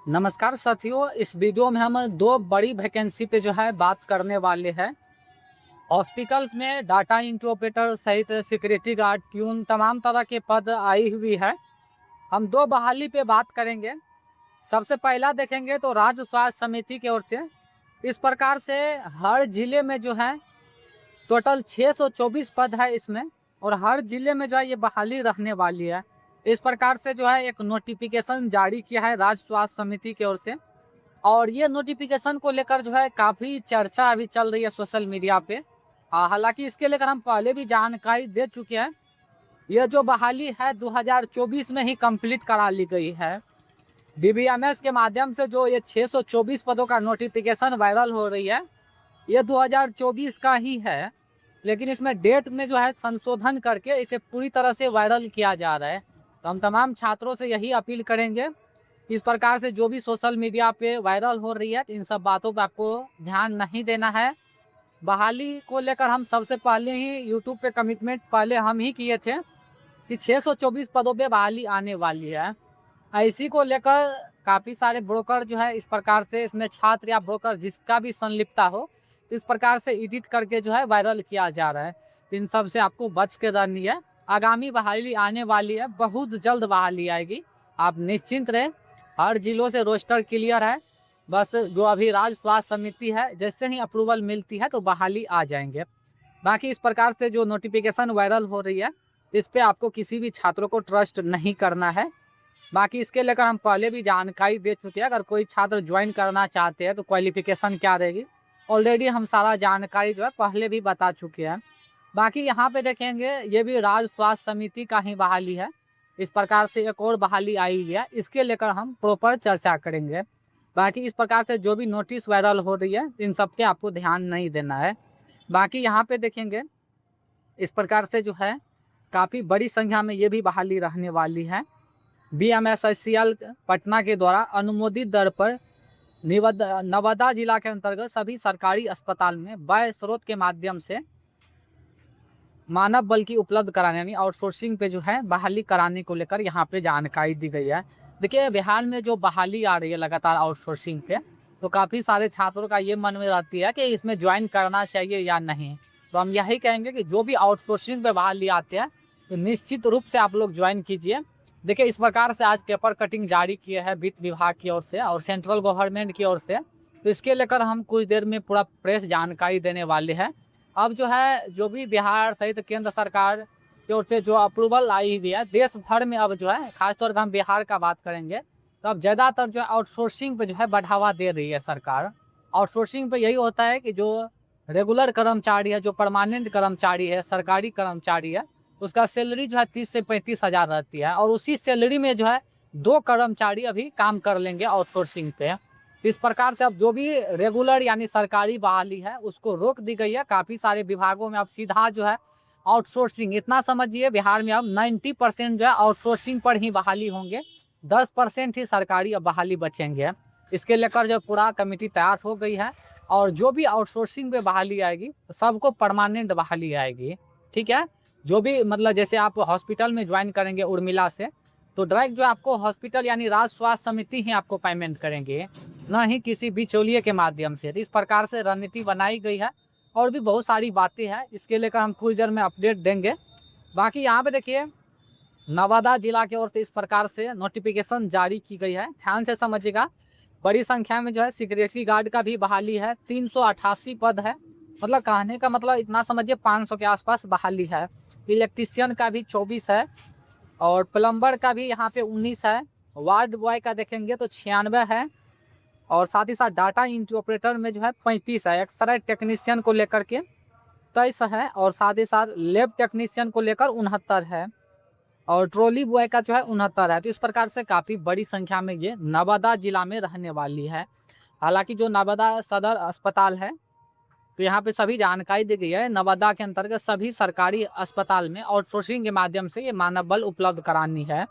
नमस्कार साथियों, इस वीडियो में हम दो बड़ी वैकेंसी पे जो है बात करने वाले हैं। हॉस्पिटल्स में डाटा इंट्री ऑपरेटर सहित सिक्योरिटी गार्ड, प्यून तमाम तरह के पद आई हुई है। हम दो बहाली पे बात करेंगे। सबसे पहला देखेंगे तो राज्य स्वास्थ्य समिति की ओर से इस प्रकार से हर जिले में जो है टोटल 624 पद है इसमें, और हर जिले में जो है ये बहाली रहने वाली है। इस प्रकार से जो है एक नोटिफिकेशन जारी किया है राज्य स्वास्थ्य समिति की ओर से, और ये नोटिफिकेशन को लेकर जो है काफ़ी चर्चा अभी चल रही है सोशल मीडिया पे। हालांकि इसके लेकर हम पहले भी जानकारी दे चुके हैं। ये जो बहाली है 2024 में ही कंप्लीट करा ली गई है। बीबीएमएस के माध्यम से जो ये 624 पदों का नोटिफिकेशन वायरल हो रही है, ये 2024 का ही है, लेकिन इसमें डेट में जो है संशोधन करके इसे पूरी तरह से वायरल किया जा रहा है। तो हम तमाम छात्रों से यही अपील करेंगे, इस प्रकार से जो भी सोशल मीडिया पे वायरल हो रही है इन सब बातों पर आपको ध्यान नहीं देना है। बहाली को लेकर हम सबसे पहले ही यूट्यूब पे कमिटमेंट पहले हम ही किए थे कि 624 पदों पे बहाली आने वाली है। इसी को लेकर काफ़ी सारे ब्रोकर जो है इस प्रकार से इसमें छात्र या ब्रोकर जिसका भी संलिप्तता हो इस प्रकार से एडिट करके जो है वायरल किया जा रहा है। तो इन सब से आपको बच के रहनी है। आगामी बहाली आने वाली है, बहुत जल्द बहाली आएगी, आप निश्चिंत रहें। हर जिलों से रोस्टर क्लियर है, बस जो अभी राज्य स्वास्थ्य समिति है जैसे ही अप्रूवल मिलती है तो बहाली आ जाएंगे। बाकी इस प्रकार से जो नोटिफिकेशन वायरल हो रही है इस पर आपको किसी भी छात्रों को ट्रस्ट नहीं करना है। बाकी इसके लेकर हम पहले भी जानकारी दे चुके हैं। अगर कोई छात्र ज्वाइन करना चाहते हैं तो क्वालिफिकेशन क्या रहेगी ऑलरेडी हम सारा जानकारी जो है पहले भी बता चुके हैं। बाकी यहाँ पे देखेंगे ये भी राज्य स्वास्थ्य समिति का ही बहाली है। इस प्रकार से एक और बहाली आई है, इसके लेकर हम प्रॉपर चर्चा करेंगे। बाकी इस प्रकार से जो भी नोटिस वायरल हो रही है इन सब पे आपको ध्यान नहीं देना है। बाकी यहाँ पे देखेंगे इस प्रकार से जो है काफ़ी बड़ी संख्या में ये भी बहाली रहने वाली है। BMSICL पटना के द्वारा अनुमोदित दर पर नवादा जिला के अंतर्गत सभी सरकारी अस्पताल में व्यय स्रोत के माध्यम से मानव बल की उपलब्ध कराने यानी आउटसोर्सिंग पे जो है बहाली कराने को लेकर यहाँ पे जानकारी दी गई है। देखिए बिहार में जो बहाली आ रही है लगातार आउटसोर्सिंग पे, तो काफ़ी सारे छात्रों का ये मन में रहती है कि इसमें ज्वाइन करना चाहिए या नहीं। तो हम यही कहेंगे कि जो भी आउटसोर्सिंग पे बहाली आते हैं तो निश्चित रूप से आप लोग ज्वाइन कीजिए। देखिए इस प्रकार से आज पेपर कटिंग जारी किए हैं वित्त विभाग की ओर से और सेंट्रल गवर्नमेंट की ओर से, तो इसके लेकर हम कुछ देर में पूरा प्रेस जानकारी देने वाले हैं। अब जो है जो भी बिहार सहित केंद्र सरकार की ओर से जो अप्रूवल आई हुई है देश भर में, अब जो है खासतौर पर हम बिहार का बात करेंगे तो अब ज़्यादातर जो है आउटसोर्सिंग पे जो है बढ़ावा दे रही है सरकार। आउटसोर्सिंग पे यही होता है कि जो रेगुलर कर्मचारी है, जो परमानेंट कर्मचारी है, सरकारी कर्मचारी है, उसका सैलरी जो है 30 से 35 हज़ार रहती है, और उसी सैलरी में जो है 2 कर्मचारी अभी काम कर लेंगे आउटसोर्सिंग पे। इस प्रकार से अब जो भी रेगुलर यानी सरकारी बहाली है उसको रोक दी गई है। काफ़ी सारे विभागों में अब सीधा जो है आउटसोर्सिंग, इतना समझिए बिहार में अब 90% जो है आउटसोर्सिंग पर ही बहाली होंगे, 10% ही सरकारी अब बहाली बचेंगे। इसके लेकर जो पूरा कमेटी तैयार हो गई है, और जो भी आउटसोर्सिंग पे बहाली आएगी तो सबको परमानेंट बहाली आएगी। ठीक है, जो भी मतलब जैसे आप हॉस्पिटल में ज्वाइन करेंगे उर्मिला से, तो डायरेक्ट जो आपको हॉस्पिटल यानी राज्य स्वास्थ्य समिति ही आपको पेमेंट करेंगे, ना ही किसी बिचौलिए के माध्यम से। तो इस प्रकार से रणनीति बनाई गई है, और भी बहुत सारी बातें हैं इसके लेकर हम कुछ देर में अपडेट देंगे। बाकी यहाँ पे देखिए नवादा जिला की ओर से इस प्रकार से नोटिफिकेशन जारी की गई है, ध्यान से समझिएगा। बड़ी संख्या में जो है सिक्योरिटी गार्ड का भी बहाली है, 388 पद है। मतलब कहने का मतलब इतना समझिए 500 के आसपास बहाली है। इलेक्ट्रीशियन का भी 24 है, और प्लम्बर का भी यहाँ पे 19 है। वार्ड बॉय का देखेंगे तो 96 है, और साथ ही साथ डाटा इंट्री ऑपरेटर में जो है 35 है। एक्सरे टेक्नीशियन को लेकर के 23 है, और साथ ही साथ लैब टेक्नीशियन को लेकर 69 है, और ट्रॉली बॉय का जो है 69 है। तो इस प्रकार से काफ़ी बड़ी संख्या में ये नवादा जिला में रहने वाली है। हालांकि जो नवादा सदर अस्पताल है तो यहाँ पे सभी जानकारी दी गई है, नवादा के अंतर्गत सभी सरकारी अस्पताल में आउटसोर्सिंग के माध्यम से ये मानव बल उपलब्ध करानी है।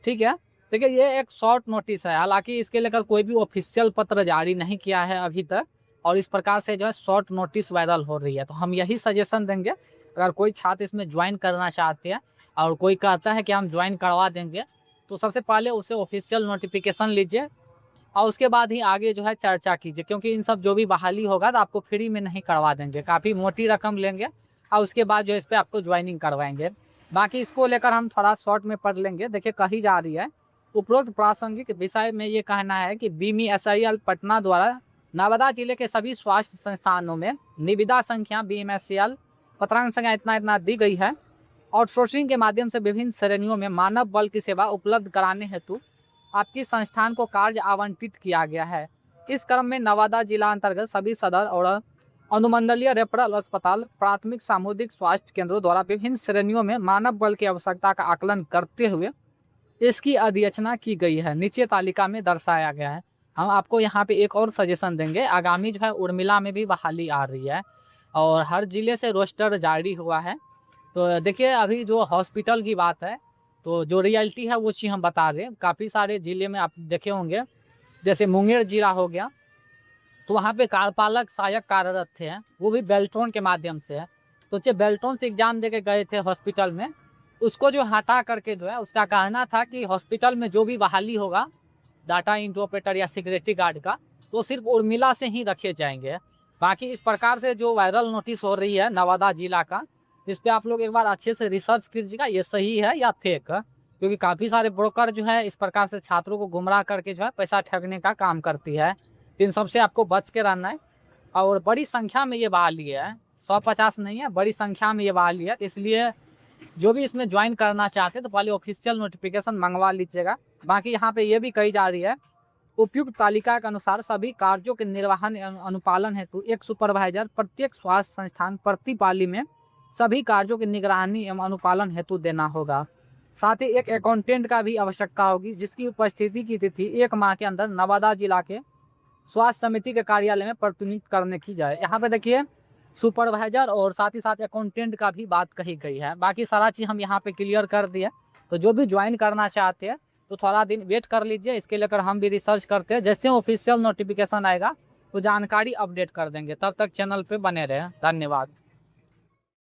ठीक है, देखिए ये एक शॉर्ट नोटिस है, हालांकि इसके लेकर कोई भी ऑफिशियल पत्र जारी नहीं किया है अभी तक, और इस प्रकार से जो है शॉर्ट नोटिस वायरल हो रही है। तो हम यही सजेशन देंगे, अगर कोई छात्र इसमें ज्वाइन करना चाहते हैं और कोई कहता है कि हम ज्वाइन करवा देंगे, तो सबसे पहले उसे ऑफिशियल नोटिफिकेशन लीजिए, और उसके बाद ही आगे जो है चर्चा कीजिए, क्योंकि इन सब जो भी बहाली होगा तो आपको फ्री में नहीं करवा देंगे, काफ़ी मोटी रकम लेंगे और उसके बाद जो है इस पर आपको ज्वाइनिंग करवाएंगे। बाकी इसको लेकर हम थोड़ा शॉर्ट में पढ़ लेंगे। देखिए कही जा रही है, उपरोक्त प्रासंगिक विषय में ये कहना है कि BMSCL पटना द्वारा नवादा जिले के सभी स्वास्थ्य संस्थानों में निविदा संख्या BMSCL पत्रांक संख्या इतना इतना दी गई है, आउटसोर्सिंग के माध्यम से विभिन्न श्रेणियों में मानव बल की सेवा उपलब्ध कराने हेतु आपकी संस्थान को कार्य आवंटित किया गया है। इस क्रम में नवादा जिला अंतर्गत सभी सदर और अनुमंडलीय रेफरल अस्पताल, प्राथमिक सामुदायिक स्वास्थ्य केंद्रों द्वारा विभिन्न श्रेणियों में मानव बल की आवश्यकता का आकलन करते हुए इसकी अधिसूचना की गई है, नीचे तालिका में दर्शाया गया है। हम आपको यहाँ पे एक और सजेशन देंगे, आगामी जो है उर्मिला में भी बहाली आ रही है और हर जिले से रोस्टर जारी हुआ है। तो देखिए अभी जो हॉस्पिटल की बात है, तो जो रियलिटी है वो चीज़ हम बता रहे हैं। काफ़ी सारे ज़िले में आप देखे होंगे, जैसे मुंगेर जिला हो गया, तो वहाँ पे कार्यपालक सहायक कार्यरत थे, वो भी बेल्ट्रॉन के माध्यम से है। तो जो बेल्ट्रॉन से एग्जाम दे के गए थे हॉस्पिटल में, उसको जो हटा करके जो है उसका कहना था कि हॉस्पिटल में जो भी बहाली होगा डाटा एंट्री ऑपरेटर या सिक्योरिटी गार्ड का, तो सिर्फ उर्मिला से ही रखे जाएंगे। बाकी इस प्रकार से जो वायरल नोटिस हो रही है नवादा जिला का, इस पर आप लोग एक बार अच्छे से रिसर्च कीजिएगा, ये सही है या फेक है, क्योंकि काफ़ी सारे ब्रोकर जो है इस प्रकार से छात्रों को गुमराह करके जो है पैसा ठगने का काम करती है। इन सबसे आपको बच के रहना है। और बड़ी संख्या में ये बहाली है, 150 नहीं है, बड़ी संख्या में ये बहाली है, इसलिए जो भी इसमें ज्वाइन करना चाहते हैं तो पहले ऑफिशियल नोटिफिकेशन मंगवा लीजिएगा। बाकी यहाँ पे ये भी कही जा रही है, उपयुक्त तालिका के अनुसार सभी कार्यों के निर्वहन एवं अनुपालन हेतु एक सुपरवाइजर प्रत्येक स्वास्थ्य संस्थान प्रति पाली में सभी कार्यों की निगरानी एवं अनुपालन हेतु देना होगा। साथ ही एक अकाउंटेंट का भी आवश्यकता होगी, जिसकी उपस्थिति की तिथि 1 माह के अंदर नवादा जिला के स्वास्थ्य समिति के कार्यालय में प्रतिनिधित्व करने की जाए। यहाँ पे देखिए सुपरवाइजर और साथ ही साथ अकाउंटेंट का भी बात कही गई है। बाकी सारा चीज़ हम यहाँ पे क्लियर कर दिए। तो जो भी ज्वाइन करना चाहते हैं तो थोड़ा दिन वेट कर लीजिए, इसके लेकर हम भी रिसर्च करते हैं। जैसे ऑफिशियल नोटिफिकेशन आएगा तो जानकारी अपडेट कर देंगे। तब तक चैनल पे बने रहें। धन्यवाद।